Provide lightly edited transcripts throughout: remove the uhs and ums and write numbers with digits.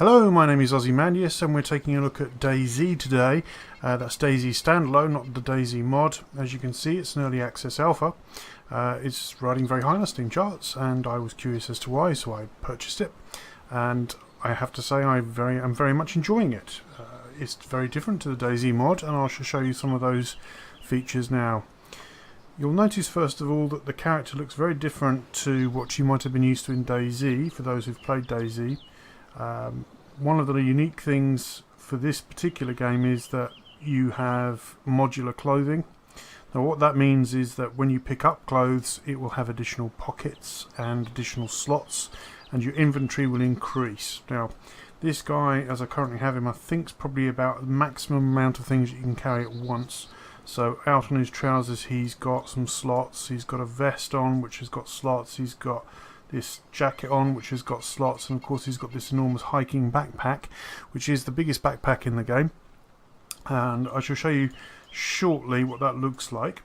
Hello, my name is OzyMandius and we're taking a look at DayZ today. That's DayZ standalone, not the DayZ mod. As you can see, it's an early access alpha. It's riding very high in the Steam charts and I was curious as to why, so I purchased it. And I have to say I'm very much enjoying it. It's very different to the DayZ mod and I shall show you some of those features now. You'll notice first of all that the character looks very different to what you might have been used to in DayZ, for those who've played DayZ. One of the unique things for this particular game is that you have modular clothing. Now what that means is that when you pick up clothes it will have additional pockets and additional slots and your inventory will increase. Now this guy, as I currently have him, I think is probably about the maximum amount of things you can carry at once. So out on his trousers he's got some slots, he's got a vest on which has got slots, he's got this jacket on which has got slots, and of course he's got this enormous hiking backpack which is the biggest backpack in the game, and I shall show you shortly what that looks like.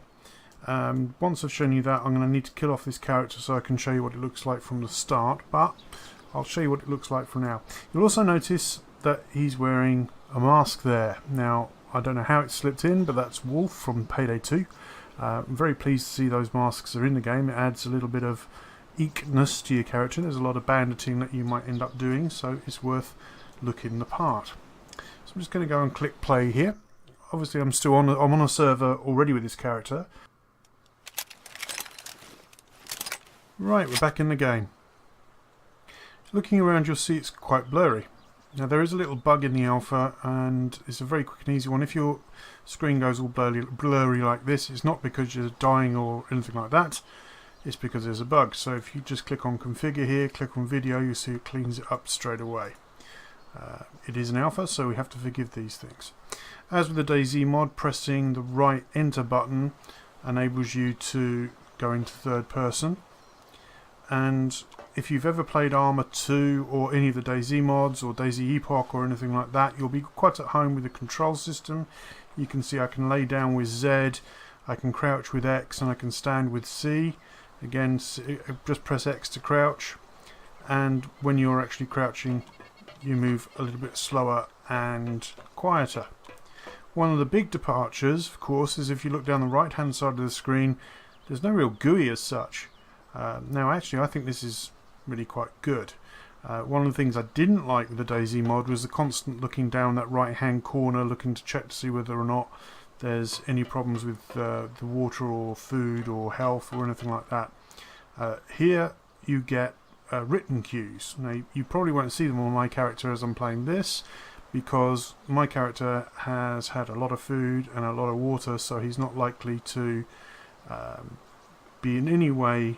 Once I've shown you that, I'm going to need to kill off this character so I can show you what it looks like from the start, but I'll show you what it looks like for now. You'll also notice that he's wearing a mask there. Now I don't know how it slipped in, but that's Wolf from Payday 2. I'm very pleased to see those masks are in the game. It adds a little bit of eekness to your character. There's a lot of banditing that you might end up doing, so it's worth looking the part. So I'm just going to go and click play here. Obviously I'm on a server already with this character. Right, we're back in the game. Looking around you'll see it's quite blurry. Now there is a little bug in the alpha and it's a very quick and easy one. If your screen goes all blurry like this, it's not because you're dying or anything like that. It's because there's a bug. So if you just click on configure here, click on video, you see it cleans it up straight away. It is an alpha, so we have to forgive these things. As with the DayZ mod, pressing the right enter button enables you to go into third person. And if you've ever played Arma 2 or any of the DayZ mods or DayZ Epoch or anything like that, you'll be quite at home with the control system. You can see I can lay down with Z, I can crouch with X, and I can stand with C. Again, just press X to crouch, and when you're actually crouching you move a little bit slower and quieter. One of the big departures, of course, is if you look down the right hand side of the screen, there's no real GUI as such. Now actually I think this is really quite good. One of the things I didn't like with the DayZ mod was the constant looking down that right hand corner, looking to check to see whether or not there's any problems with the water or food or health or anything like that. Here you get written cues. Now you probably won't see them on my character as I'm playing this, because my character has had a lot of food and a lot of water, so he's not likely to be in any way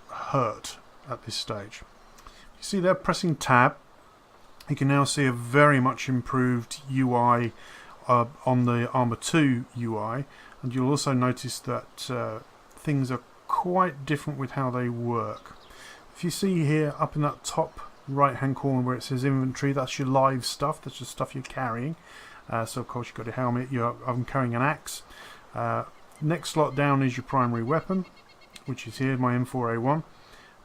hurt at this stage. You see there, pressing tab, you can now see a very much improved UI on the Arma 2 UI, and you'll also notice that things are quite different with how they work. If you see here up in that top right hand corner where it says inventory, that's your live stuff, that's the stuff you're carrying. So of course you've got a helmet, I'm carrying an axe. Next slot down is your primary weapon, which is here, my M4A1,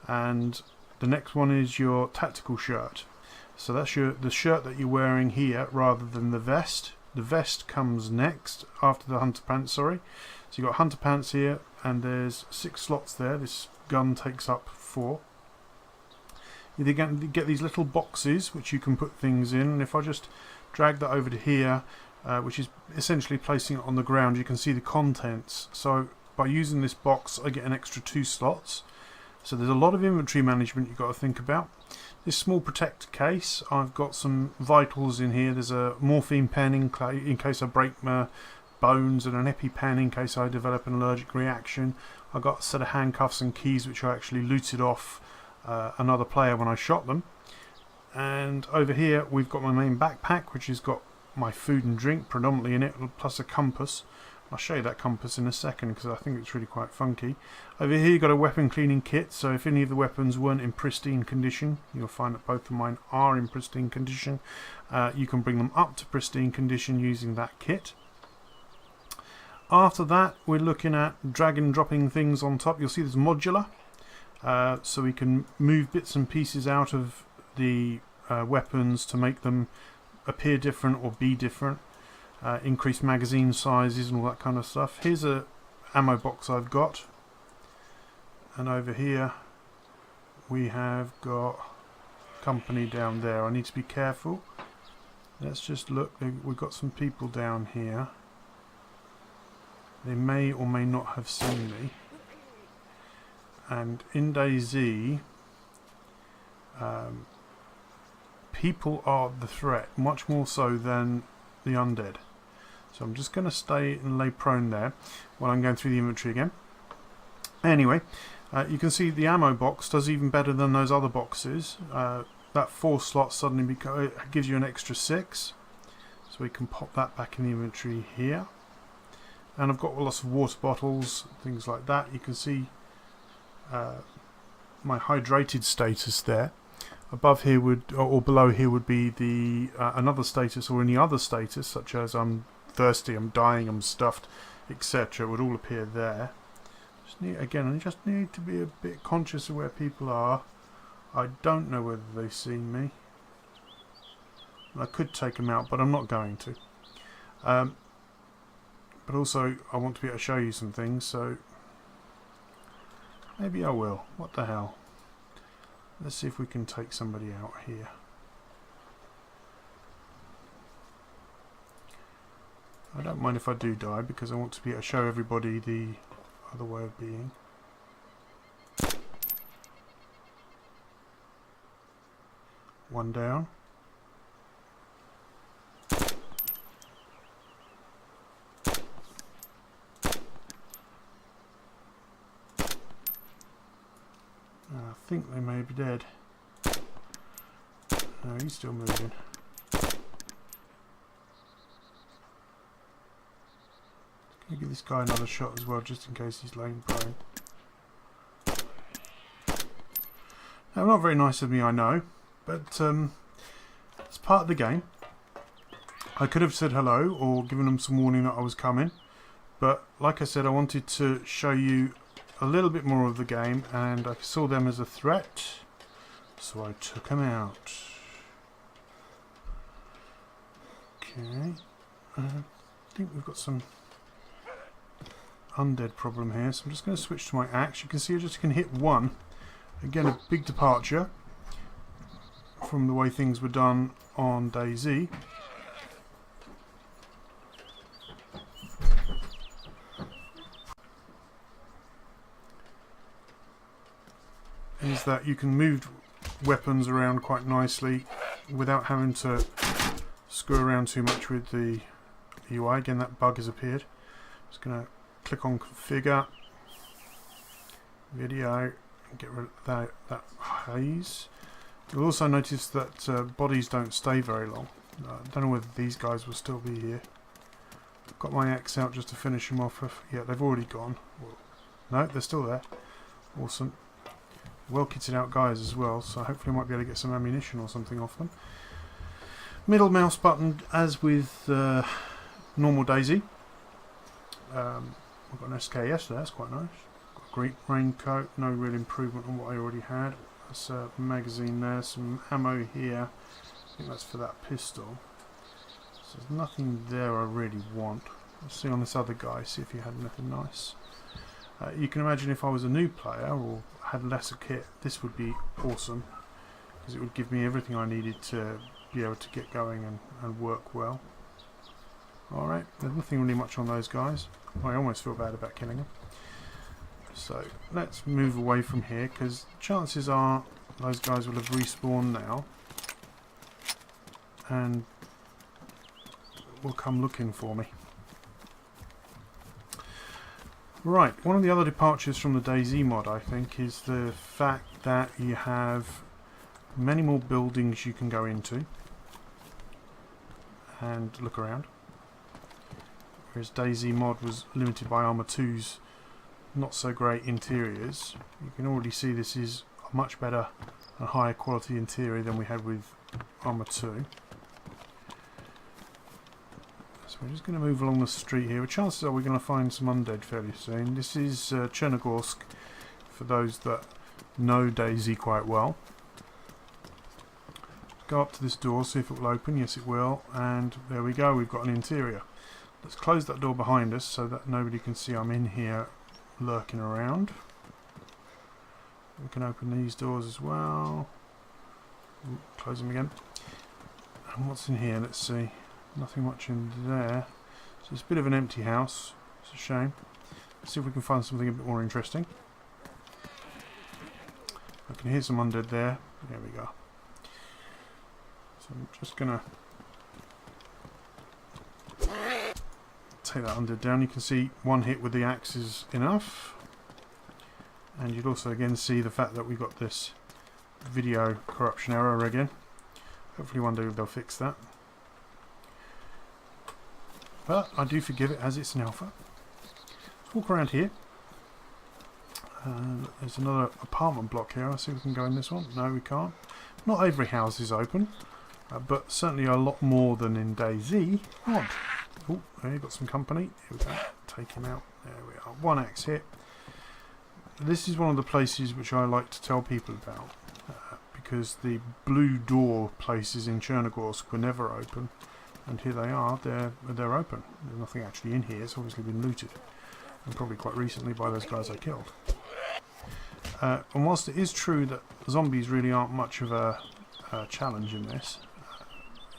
and the next one is your tactical shirt. So that's the shirt that you're wearing here rather than the vest. The vest comes next after the hunter pants, sorry. So you've got hunter pants here, and there's 6 slots there. This gun takes up 4. You then get these little boxes which you can put things in, and if I just drag that over to here, which is essentially placing it on the ground, you can see the contents. So by using this box I get an extra 2 slots. So there's a lot of inventory management you've got to think about. This small protector case, I've got some vitals in here. There's a morphine pen in case I break my bones, and an EpiPen in case I develop an allergic reaction. I've got a set of handcuffs and keys which I actually looted off another player when I shot them. And over here we've got my main backpack, which has got my food and drink predominantly in it, plus a compass. I'll show you that compass in a second because I think it's really quite funky. Over here you've got a weapon cleaning kit, so if any of the weapons weren't in pristine condition, you'll find that both of mine are in pristine condition. You can bring them up to pristine condition using that kit. After that we're looking at drag and dropping things on top. You'll see there's modular, so we can move bits and pieces out of the weapons to make them appear different or be different, increase magazine sizes and all that kind of stuff. Here's a ammo box I've got, and over here we have got company down there. I need to be careful. Let's just look. We've got some people down here. They may or may not have seen me. And in DayZ, people are the threat, much more so than the undead. So I'm just going to stay and lay prone there while I'm going through the inventory again. Anyway, you can see the ammo box does even better than those other boxes. That 4 slot suddenly gives you an extra 6. So we can pop that back in the inventory here. And I've got lots of water bottles, things like that. You can see my hydrated status there. Above here would, or below here would be the another status or any other status, such as I'm thirsty, I'm dying, I'm stuffed, etc. would all appear there. Again, I just need to be a bit conscious of where people are. I don't know whether they've seen me. I could take them out, but I'm not going to. But also, I want to be able to show you some things, so maybe I will. What the hell? Let's see if we can take somebody out here. I don't mind if I do die, because I want to be able to show everybody the other way of being. One down. I think they may be dead. No, he's still moving. Can you give this guy another shot as well, just in case he's laying prone? Now, not very nice of me, I know, but it's part of the game. I could have said hello or given them some warning that I was coming, but like I said, I wanted to show you a little bit more of the game, and I saw them as a threat, so I took them out. Okay, I think we've got some undead problem here, so I'm just going to switch to my axe. You can see I just can hit one. Again, a big departure from the way things were done on DayZ. Is that you can move weapons around quite nicely without having to screw around too much with the UI. Again, that bug has appeared. Just going to click on configure, video, and get rid of that haze. You'll also notice that bodies don't stay very long. I don't know whether these guys will still be here. I've got my axe out just to finish them off. Yeah, they've already gone. No, they're still there. Awesome. Well kitted out guys as well, so hopefully I might be able to get some ammunition or something off them. Middle mouse button, as with normal DayZ. I've got an SKS there, that's quite nice. Got a great raincoat, no real improvement on what I already had. That's a magazine there, some ammo here. I think that's for that pistol. So there's nothing there I really want. Let's see on this other guy, see if he had anything nice. You can imagine if I was a new player or had lesser kit, this would be awesome, because it would give me everything I needed to be able to get going and work well. Alright, there's nothing really much on those guys. I almost feel bad about killing them. So let's move away from here, because chances are those guys will have respawned now and will come looking for me. Right, one of the other departures from the DayZ mod, I think, is the fact that you have many more buildings you can go into and look around. Whereas DayZ mod was limited by Arma 2's not so great interiors. You can already see this is a much better and higher quality interior than we had with Arma 2. So we're just going to move along the street here. Chances are we're going to find some undead fairly soon. This is Chernogorsk, for those that know DayZ quite well. go up to this door, see if it will open. Yes, it will. And there we go. We've got an interior. Let's close that door behind us so that nobody can see I'm in here lurking around. We can open these doors as well. Ooh, close them again. And what's in here? Let's see. Nothing much in there. So it's a bit of an empty house. It's a shame. Let's see if we can find something a bit more interesting. I can hear some undead there. There we go. So I'm just going to take that undead down. You can see one hit with the axe is enough. And you'd also again see the fact that we've got this video corruption error again. Hopefully one day they'll fix that. But I do forgive it as it's an alpha. Let's walk around here. There's another apartment block here. I'll see if we can go in this one. No, we can't. Not every house is open, but certainly a lot more than in DayZ. Odd. Oh, there you've got some company. Here we go. Take him out. There we are. One axe hit. This is one of the places which I like to tell people about, because the blue door places in Chernogorsk were never open, and here they are. They're open. There's nothing actually in here. It's obviously been looted, and probably quite recently by those guys I killed. And whilst it is true that zombies really aren't much of a challenge in this,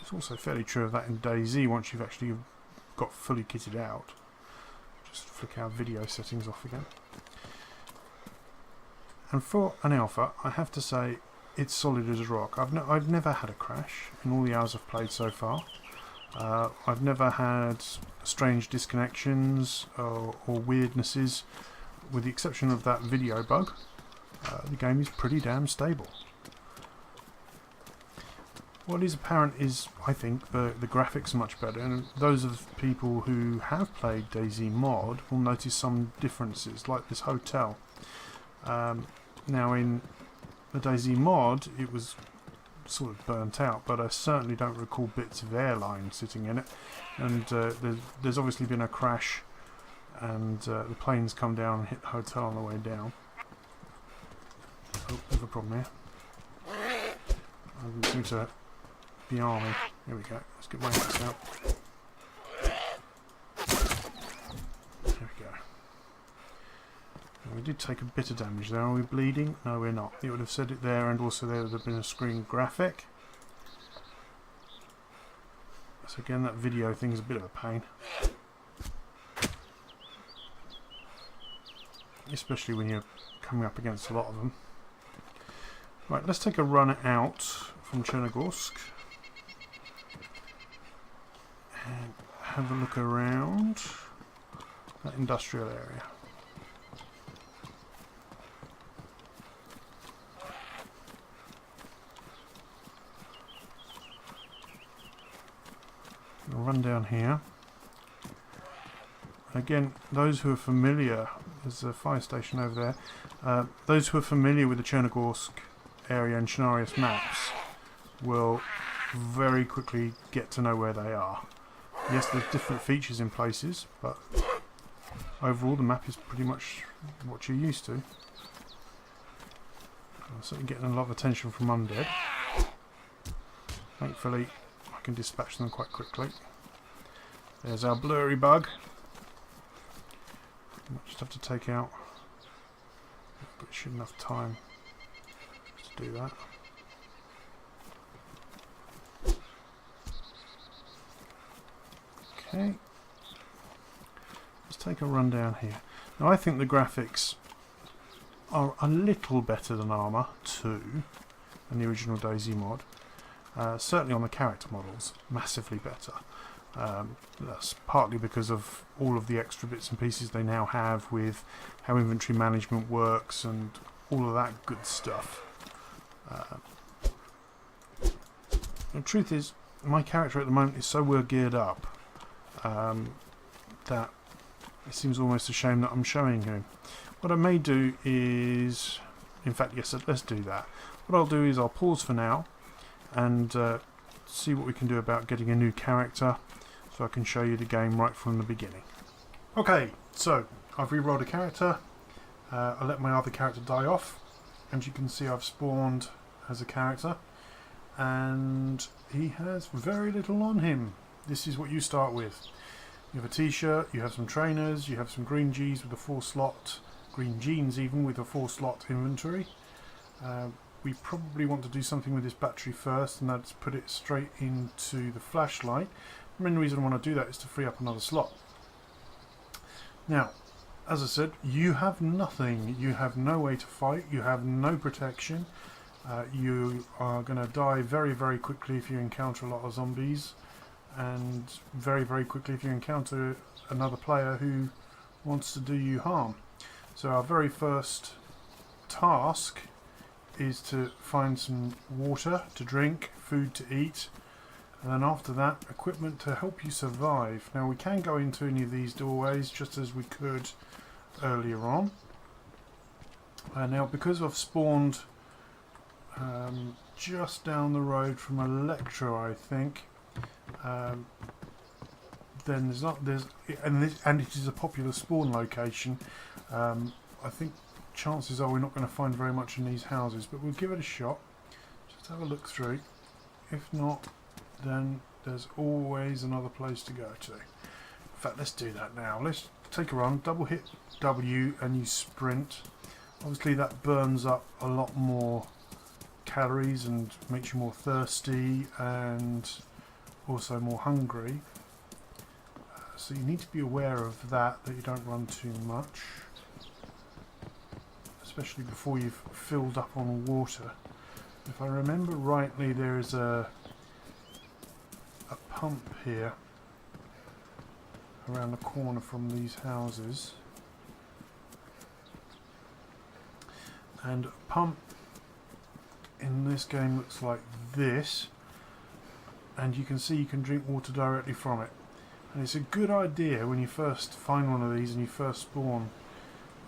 it's also fairly true of that in DayZ once you've actually got fully kitted out. Just flick our video settings off again. And for an alpha, I have to say it's solid as a rock. I've never had a crash in all the hours I've played so far. I've never had strange disconnections or weirdnesses, with the exception of that video bug. The game is pretty damn stable. What is apparent is, I think, the graphics are much better, and those of people who have played DayZ mod will notice some differences, like this hotel. Now in the DayZ mod it was sort of burnt out, but I certainly don't recall bits of airline sitting in it, and there's obviously been a crash, and the planes come down and hit the hotel on the way down. Oh, there's a problem here. I didn't seem to be arming. Here we go. Let's get my axe out. There we go. And we did take a bit of damage there. Are we bleeding? No, we're not. It would have said it there, and also there would have been a screen graphic. So again, that video thing is a bit of a pain. Especially when you're coming up against a lot of them. Right, let's take a run out from Chernogorsk and have a look around that industrial area. I'll run down here. Again, those who are familiar, there's a fire station over there. Those who are familiar with the Chernogorsk area and Chernarius maps will very quickly get to know where they are. Yes, there's different features in places, but overall the map is pretty much what you're used to. I'm certainly getting a lot of attention from undead. Thankfully, I can dispatch them quite quickly. There's our blurry bug. Might just have to take out, but it should enough time to do that. Okay, let's take a run down here. Now I think the graphics are a little better than Armour 2 and the original DayZ mod. Certainly on the character models, massively better. That's partly because of all of the extra bits and pieces they now have with how inventory management works and all of that good stuff. The truth is, my character at the moment is so well geared up that it seems almost a shame that I'm showing him. What I may do is, in fact, yes, let's do that. What I'll do is I'll pause for now and see what we can do about getting a new character, so I can show you the game right from the beginning. Okay, so I've re-rolled a character. I let my other character die off, and you can see I've spawned as a character, and he has very little on him. This is what you start with. You have a t-shirt, you have some trainers, you have some green G's with a 4-slot, green jeans even with a 4-slot inventory. We probably want to do something with this battery first, and that's put it straight into the flashlight. The main reason I want to do that is to free up another slot. Now, as I said, you have nothing. You have no way to fight, you have no protection. You are going to die very, very quickly if you encounter a lot of zombies, and very, very quickly if you encounter another player who wants to do you harm. So our very first task is to find some water to drink, food to eat, and then after that, equipment to help you survive. Now we can go into any of these doorways just as we could earlier on. Now because I've spawned just down the road from Electro, I think, then and it is a popular spawn location. I think chances are we're not going to find very much in these houses, but we'll give it a shot. Just have a look through. If not, then there's always another place to go to. In fact, let's do that now. Let's take a run, double hit W and you sprint. Obviously that burns up a lot more calories and makes you more thirsty and also more hungry. So you need to be aware of that you don't run too much, especially before you've filled up on water. If I remember rightly, there is a pump here around the corner from these houses, and a pump in this game looks like this, and you can see you can drink water directly from it. And it's a good idea when you first find one of these and you first spawn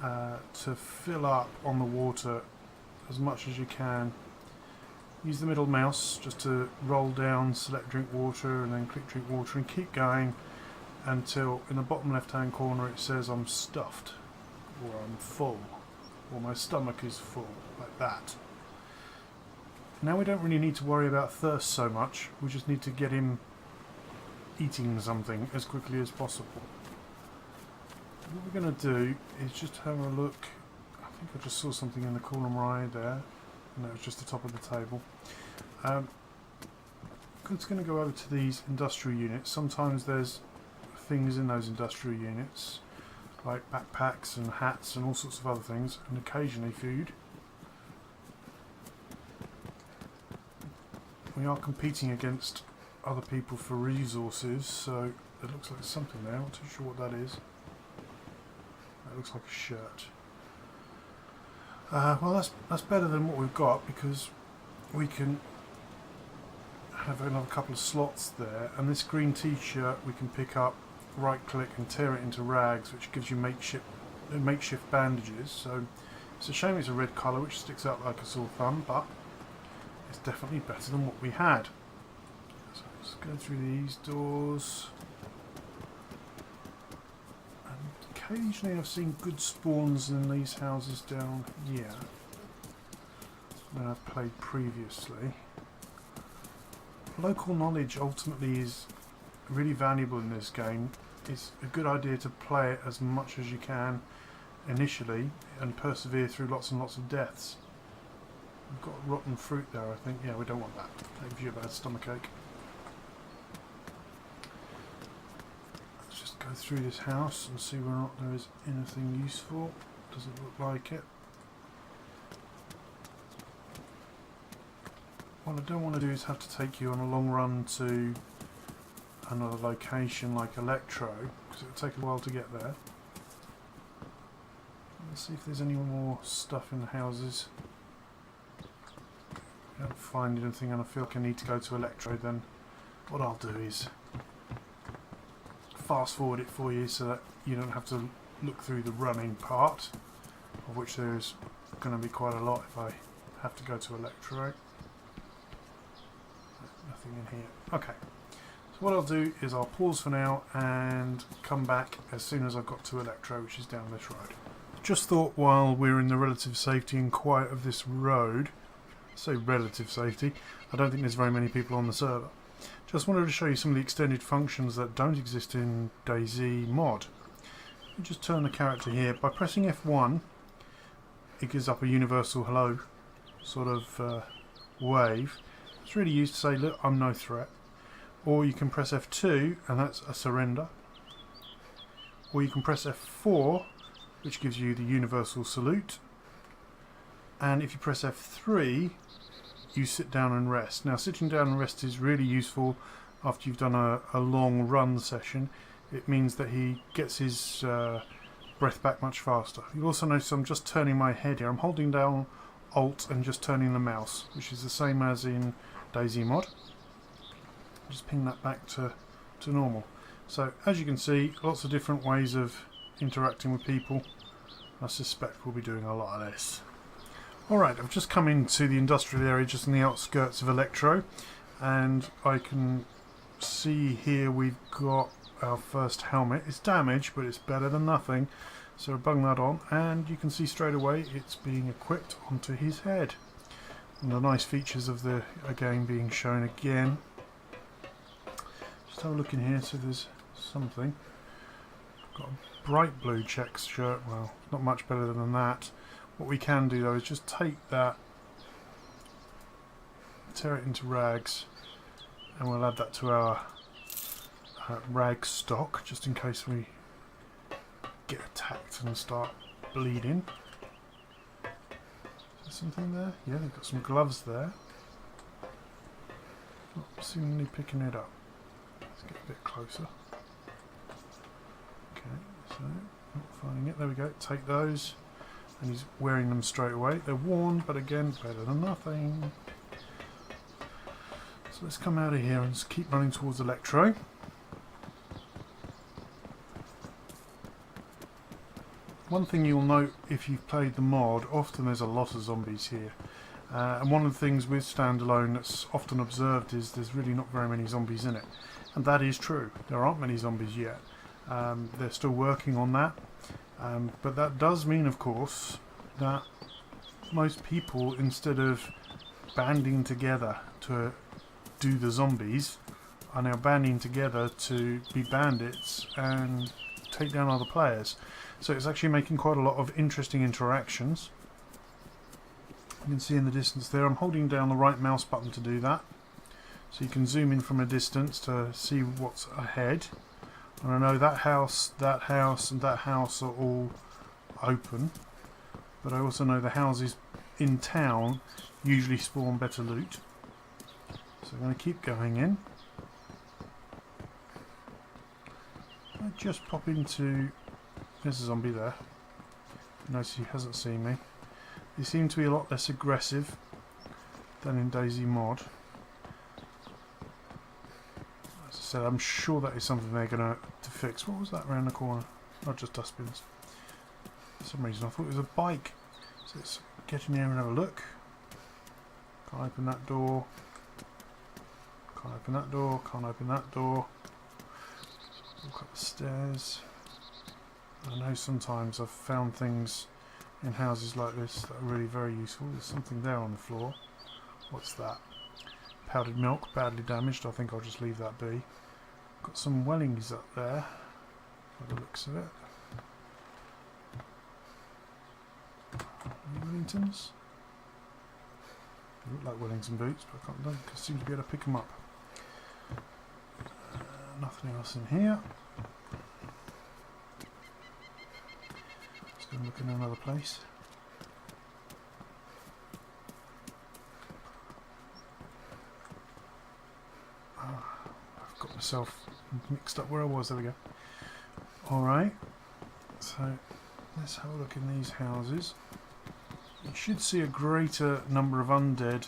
to fill up on the water as much as you can. Use the middle mouse just to roll down, select drink water, and then click drink water, and keep going until in the bottom left hand corner it says I'm stuffed, or I'm full, or my stomach is full, like that. Now we don't really need to worry about thirst so much, we just need to get him eating something as quickly as possible. What we're going to do is just have a look. I think I just saw something in the corner right there, and that was just the top of the table. I'm just going to go over to these industrial units. Sometimes there's things in those industrial units, like backpacks and hats and all sorts of other things, and occasionally food. We are competing against other people for resources, so it looks like something there. I'm not too sure what that is. That looks like a shirt. Well, that's better than what we've got, because we can have another couple of slots there, and this green t-shirt we can pick up, right click and tear it into rags, which gives you makeshift bandages. So it's a shame it's a red colour which sticks out like a sore thumb, but it's definitely better than what we had. So let's go through these doors. And occasionally I've seen good spawns in these houses down here when I've played previously. Local knowledge ultimately is really valuable in this game. It's a good idea to play it as much as you can initially and persevere through lots and lots of deaths. We've got rotten fruit there, I think. Yeah, we don't want that. That gives you a bad stomachache. Let's just go through this house and see whether or not there is anything useful. Doesn't look like it. What I don't want to do is have to take you on a long run to another location like Electro, because it'll take a while to get there. Let's see if there's any more stuff in the houses. If I don't find anything and I feel like I need to go to Electro, then what I'll do is fast forward it for you so that you don't have to look through the running part, of which there's going to be quite a lot if I have to go to Electro. Nothing in here. Okay, so what I'll do is I'll pause for now and come back as soon as I've got to Electro, which is down this road. Just thought while we're in the relative safety and quiet of this road, So relative safety. I don't think there's very many people on the server. Just wanted to show you some of the extended functions that don't exist in DayZ mod. You just turn the character here. By pressing F1, it gives up a universal hello sort of wave. It's really used to say, look, I'm no threat. Or you can press F2 and that's a surrender. Or you can press F4, which gives you the universal salute. And if you press F3, you sit down and rest. Now, sitting down and rest is really useful after you've done a long run session. It means that he gets his breath back much faster. You'll also notice I'm just turning my head here. I'm holding down Alt and just turning the mouse, which is the same as in DayZ mod. Just ping that back to normal. So as you can see, lots of different ways of interacting with people. I suspect we'll be doing a lot of this. Alright, I've just come into the industrial area just on the outskirts of Electro, and I can see here we've got our first helmet. It's damaged, but it's better than nothing. So we'll bung that on, and you can see straight away it's being equipped onto his head. And the nice features of the game being shown again. Just have a look in here, so there's something. Got a bright blue checks shirt, well, not much better than that. What we can do though is just take that, tear it into rags, and we'll add that to our rag stock, just in case we get attacked and start bleeding. Is there something there? Yeah, they've got some gloves there. Not seemingly picking it up. Let's get a bit closer. Okay, so not finding it. There we go. Take those, and he's wearing them straight away. They're worn, but again, better than nothing. So let's come out of here and just keep running towards Electro. One thing you'll note if you've played the mod, often there's a lot of zombies here. And one of the things with standalone that's often observed is there's really not very many zombies in it. And that is true. There aren't many zombies yet. They're still working on that. But that does mean, of course, that most people, instead of banding together to do the zombies, are now banding together to be bandits and take down other players. So it's actually making quite a lot of interesting interactions. You can see in the distance there, I'm holding down the right mouse button to do that. So you can zoom in from a distance to see what's ahead. And I know that house, and that house are all open. But I also know the houses in town usually spawn better loot. So I'm going to keep going in. I just pop into... There's a zombie there. Notice he hasn't seen me. They seem to be a lot less aggressive than in DayZ mod. As I said, I'm sure that is something they're going to fix. What was that around the corner? Not just dustbins. For some reason I thought it was a bike. So let's get in here and have a look. Can't open that door. Can't open that door. Can't open that door. Walk up the stairs. I know sometimes I've found things in houses like this that are really very useful. There's something there on the floor. What's that? Powdered milk, badly damaged. I think I'll just leave that be. Got some Wellings up there, by the looks of it. Any Wellingtons? They look like Wellington boots, but I don't seem to be able to pick them up. Nothing else in here. Let's go and look in another place. I've got myself mixed up where I was. There we go. Alright, so let's have a look in these houses. You should see a greater number of undead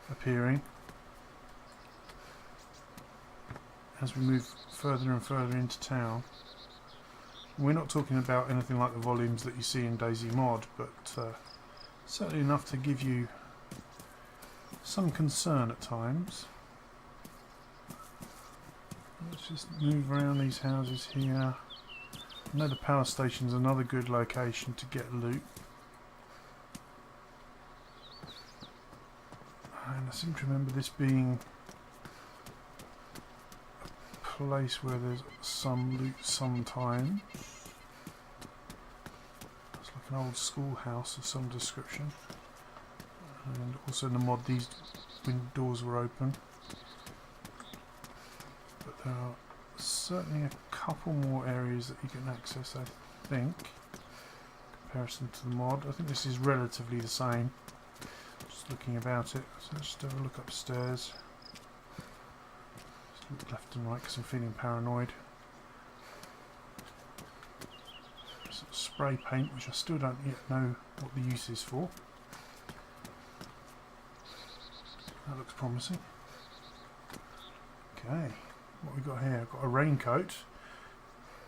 appearing as we move further and further into town. We're not talking about anything like the volumes that you see in DayZ mod, but certainly enough to give you some concern at times. Let's just move around these houses here. I know the power station's another good location to get loot. And I seem to remember this being a place where there's some loot sometimes. It's like an old schoolhouse of some description. And also in the mod these doors were open. But there are certainly a couple more areas that you can access, I think, in comparison to the mod. I think this is relatively the same. Just looking about it. So let's just have a look upstairs. Just look left and right because I'm feeling paranoid. Some spray paint, which I still don't yet know what the use is for. That looks promising. Okay, what we got here? I've got a raincoat.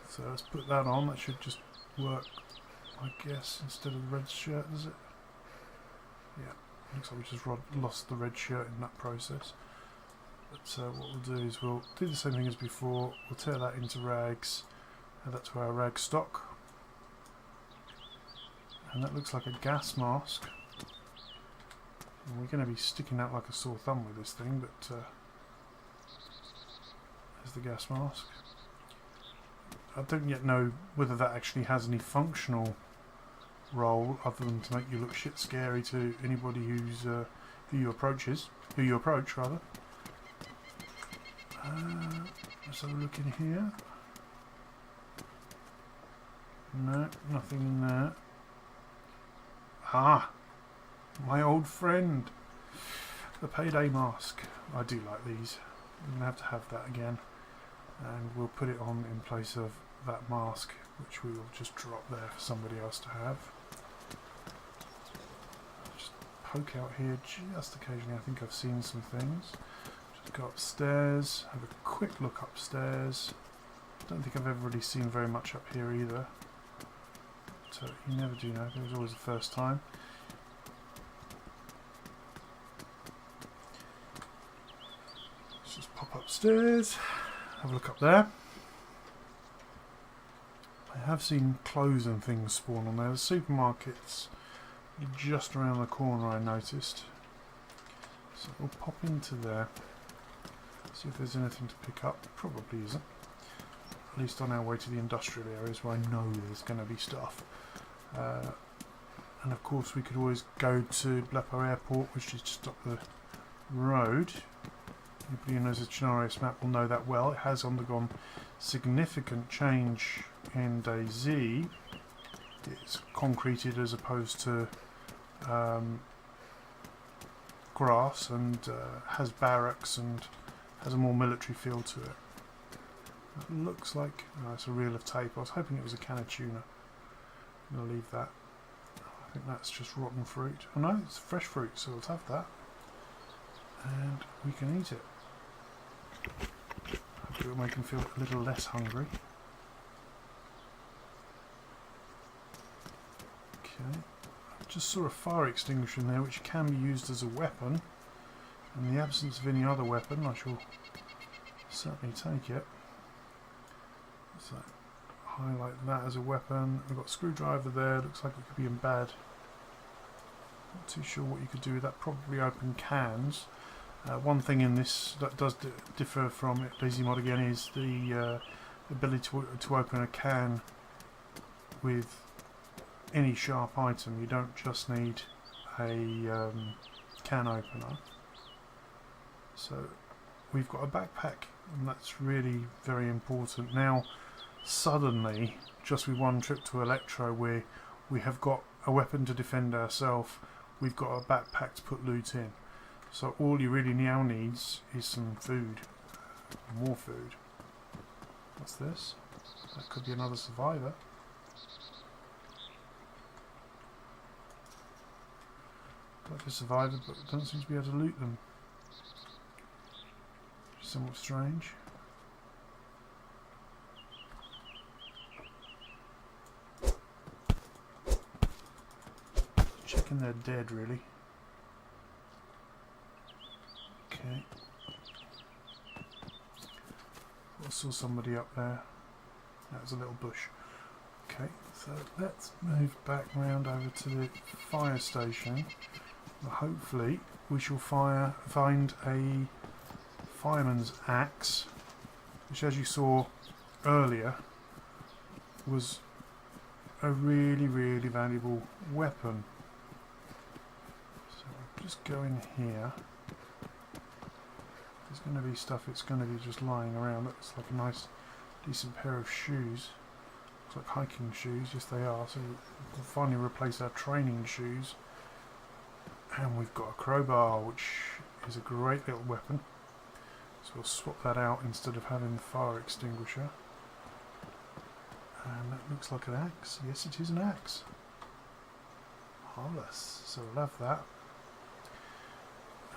So let's put that on. That should just work, I guess, instead of the red shirt, does it? Yeah, looks like we just lost the red shirt in that process. But what we'll do is we'll do the same thing as before. We'll tear that into rags, add that to our rag stock. And that looks like a gas mask. And we're going to be sticking out like a sore thumb with this thing, but there's the gas mask. I don't yet know whether that actually has any functional role other than to make you look shit scary to anybody who's who you approach rather. Let's have a look in here. No, nothing in there. Ah, my old friend, the payday mask. I do like these. I'm going to have that again, and we'll put it on in place of that mask, which we will just drop there for somebody else to have. Just poke out here just occasionally. I think I've seen some things. Just go upstairs, have a quick look upstairs. Don't think I've ever really seen very much up here either. So you never do know, there's always the first time. Let's just pop upstairs, have a look up there. I have seen clothes and things spawn on there. The supermarket's just around the corner, I noticed. So we'll pop into there, see if there's anything to pick up. Probably isn't. At least on our way to the industrial areas where I know there's going to be stuff. And of course we could always go to Blepo Airport, which is just up the road. Anybody who knows the Chinarius map will know that well. It has undergone significant change in DayZ. It's concreted as opposed to grass, and has barracks and has a more military feel to it. It looks like it's a reel of tape. I was hoping it was a can of tuna. I'm going to leave that. I think that's just rotten fruit. Oh no, it's fresh fruit, so we'll have that. And we can eat it. Hopefully it'll make them feel a little less hungry. Okay. I just saw a fire extinguisher in there which can be used as a weapon. In the absence of any other weapon, I shall certainly take it. So highlight that as a weapon. We've got a screwdriver there, looks like it could be in bad. Not too sure what you could do with that, probably open cans. One thing in this that does differ from DayZ mod again is the ability to open a can with any sharp item. You don't just need a can opener. So we've got a backpack, and that's really very important. Now suddenly, just with one trip to Electro, where we have got a weapon to defend ourselves, we've got a backpack to put loot in. So all you really now needs is some food, more food. What's this? That could be another survivor. Like a survivor, but don't seem to be able to loot them. Somewhat strange. Checking they're dead, really. Okay. I saw somebody up there. That was a little bush. Okay, so let's move back round over to the fire station. Well, hopefully we shall find a fireman's axe, which, as you saw earlier, was a really, really valuable weapon. So I'll just go in here. There's going to be stuff that's going to be just lying around. Looks like a nice, decent pair of shoes. Looks like hiking shoes. Yes, they are. So we'll finally replace our training shoes. And we've got a crowbar, which is a great little weapon. So we'll swap that out instead of having the fire extinguisher. And that looks like an axe. Yes, it is an axe. Marvellous. So we'll have that.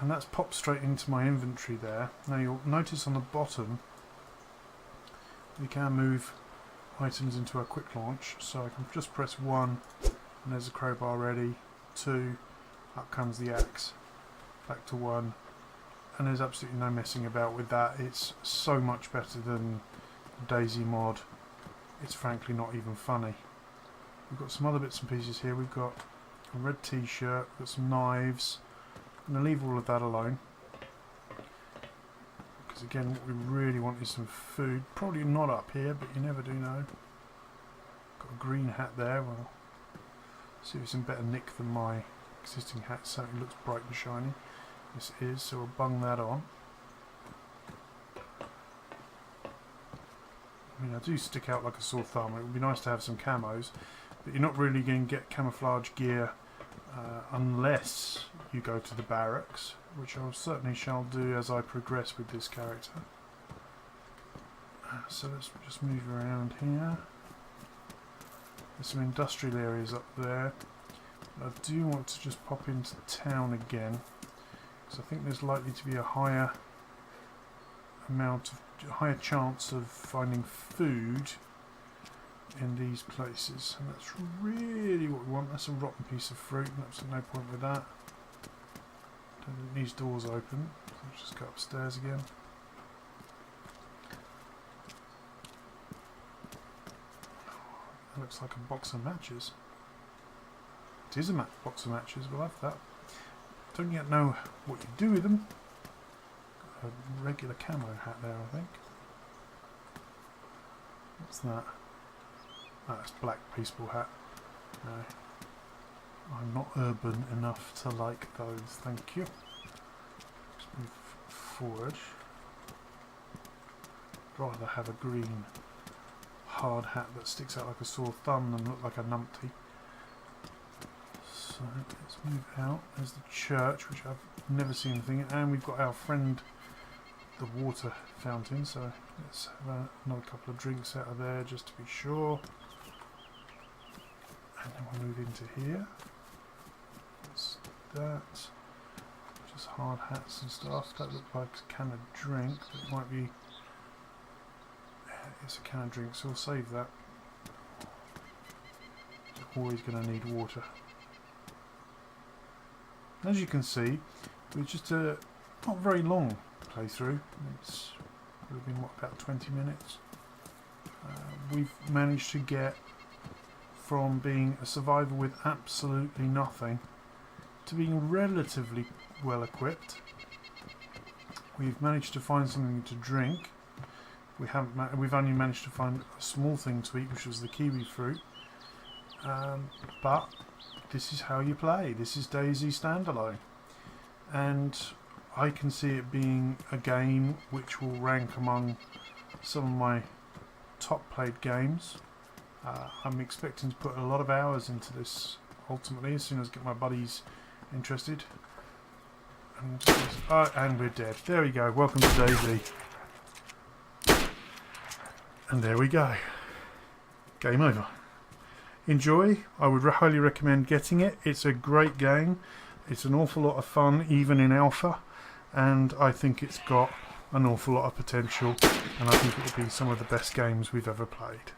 And that's popped straight into my inventory there. Now you'll notice on the bottom we can move items into our quick launch. So I can just press 1 and there's a crowbar ready. 2, up comes the axe. Back to 1. And there's absolutely no messing about with that. It's so much better than DayZ mod. It's frankly not even funny. We've got some other bits and pieces here. We've got a red t-shirt, we've got some knives. I'm going to leave all of that alone. Because again, what we really want is some food. Probably not up here, but you never do know. Got a green hat there. Well, see if it's in better nick than my existing hat. Certainly looks bright and shiny. This is, so we'll bung that on. I mean, I do stick out like a sore thumb. It would be nice to have some camos, but you're not really going to get camouflage gear unless you go to the barracks, which I certainly shall do as I progress with this character. So let's just move around here. There's some industrial areas up there. But I do want to just pop into town again, because I think there's likely to be a higher chance of finding food in these places, and that's really what we want. That's a rotten piece of fruit, and absolutely no point with that. Don't think these doors open, so let's just go upstairs again. That looks like a box of matches. It is a box of matches, we'll have that. Don't yet know what you do with them. Got a regular camo hat there, I think. What's that? Oh, that's black peaceful hat. No, I'm not urban enough to like those, thank you. Let's move forward. I'd rather have a green hard hat that sticks out like a sore thumb than look like a numpty. So let's move out. There's the church, which I've never seen anything, and we've got our friend the water fountain, so let's have another couple of drinks out of there just to be sure. And then we'll move into here. What's that? Just hard hats and stuff. That looks like a can of drink, but it might be... it's a can of drink, so we'll save that. Always going to need water. As you can see, it's just a not very long playthrough. It's would have been what, about 20 minutes. We've managed to get from being a survivor with absolutely nothing to being relatively well equipped. We've managed to find something to drink. We've only managed to find a small thing to eat, which was the kiwi fruit. But this is how you play. This is DayZ standalone, and I can see it being a game which will rank among some of my top played games. I'm expecting to put a lot of hours into this ultimately as soon as I get my buddies interested. And we're dead. There we go. Welcome to DayZ. And there we go. Game over. Enjoy. I would highly recommend getting it. It's a great game. It's an awful lot of fun, even in alpha, and I think it's got an awful lot of potential, and I think it will be some of the best games we've ever played.